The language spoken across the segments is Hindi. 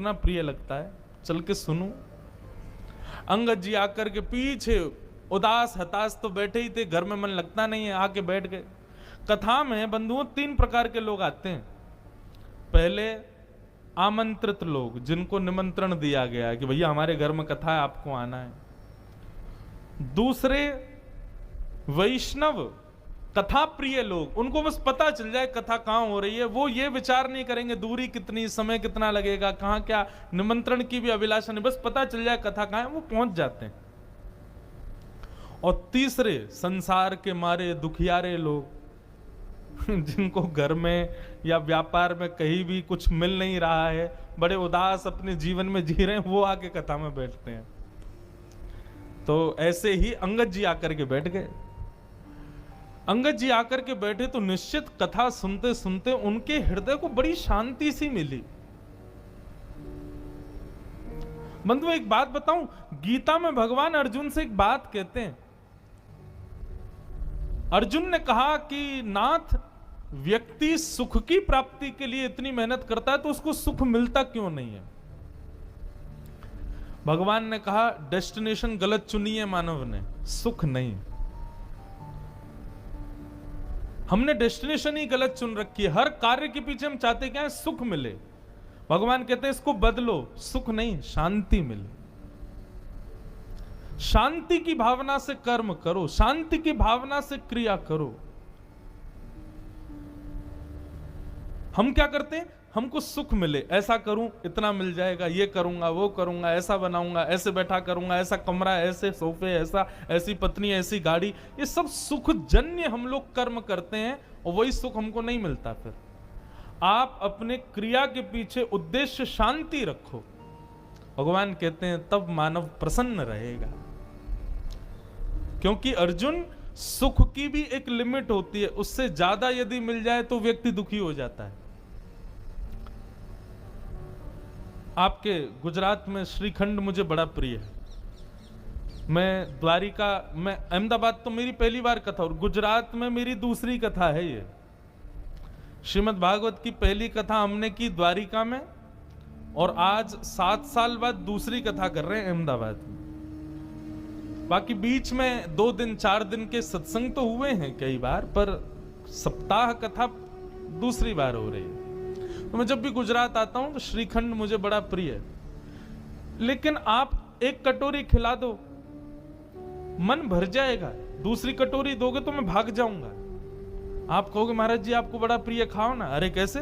इतना प्रिय लगता है, चल के सुनूं। अंगद जी आकर के पीछे उदास हताश तो बैठे ही थे, घर में मन लगता नहीं है, आके बैठ गए। कथा में बंधुओं 3 प्रकार के लोग आते हैं। पहले आमंत्रित लोग, जिनको निमंत्रण दिया गया है कि भैया हमारे घर में कथा है, आपको आना है। दूसरे वैष्णव कथा प्रिय लोग, उनको बस पता चल जाए कथा कहां हो रही है, वो ये विचार नहीं करेंगे दूरी कितनी, समय कितना लगेगा, कहां क्या, निमंत्रण की भी अभिलाषा नहीं, बस पता चल जाए कथा कहां है, वो पहुंच जाते हैं। और तीसरे संसार के मारे दुखियारे लोग, जिनको घर में या व्यापार में कहीं भी कुछ मिल नहीं रहा है, बड़े उदास अपने जीवन में जी रहे हैं, वो आके कथा में बैठते हैं। तो ऐसे ही अंगद जी आकर के बैठ गए। अंगद जी आकर के बैठे तो निश्चित कथा सुनते सुनते उनके हृदय को बड़ी शांति सी मिली। बंधु एक बात बताऊं, गीता में भगवान अर्जुन से एक बात कहते हैं। अर्जुन ने कहा कि नाथ, व्यक्ति सुख की प्राप्ति के लिए इतनी मेहनत करता है तो उसको सुख मिलता क्यों नहीं है? भगवान ने कहा डेस्टिनेशन गलत चुनी है मानव ने, सुख नहीं। हमने डेस्टिनेशन ही गलत चुन रखी है। हर कार्य के पीछे हम चाहते क्या है? सुख मिले। भगवान कहते हैं इसको बदलो, सुख नहीं शांति मिले। शांति की भावना से कर्म करो, शांति की भावना से क्रिया करो। हम क्या करते हैं? हमको सुख मिले, ऐसा करूं इतना मिल जाएगा, ये करूंगा वो करूंगा, ऐसा बनाऊंगा, ऐसे बैठा करूंगा, ऐसा कमरा, ऐसे सोफे, ऐसा, ऐसी पत्नी, ऐसी गाड़ी, ये सब सुख जन्य हम लोग कर्म करते हैं और वही सुख हमको नहीं मिलता। फिर आप अपने क्रिया के पीछे उद्देश्य शांति रखो, भगवान कहते हैं तब मानव प्रसन्न रहेगा। क्योंकि अर्जुन, सुख की भी एक लिमिट होती है, उससे ज्यादा यदि मिल जाए तो व्यक्ति दुखी हो जाता है। आपके गुजरात में श्रीखंड मुझे बड़ा प्रिय है। मैं द्वारिका, मैं अहमदाबाद तो मेरी पहली बार कथा और गुजरात में मेरी दूसरी कथा है। ये श्रीमद् भागवत की पहली कथा हमने की द्वारिका में और आज 7 साल बाद दूसरी कथा कर रहे हैं अहमदाबाद में। बाकी बीच में 2 दिन 4 दिन के सत्संग तो हुए हैं कई बार, पर सप्ताह कथा दूसरी बार हो रही है। तो मैं जब भी गुजरात आता हूं तो श्रीखंड मुझे बड़ा प्रिय है। लेकिन आप एक कटोरी खिला दो, मन भर जाएगा। दूसरी कटोरी दोगे तो मैं भाग जाऊंगा। आप कहोगे महाराज जी आपको बड़ा प्रिय, खाओ ना। अरे कैसे?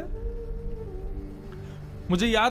मुझे याद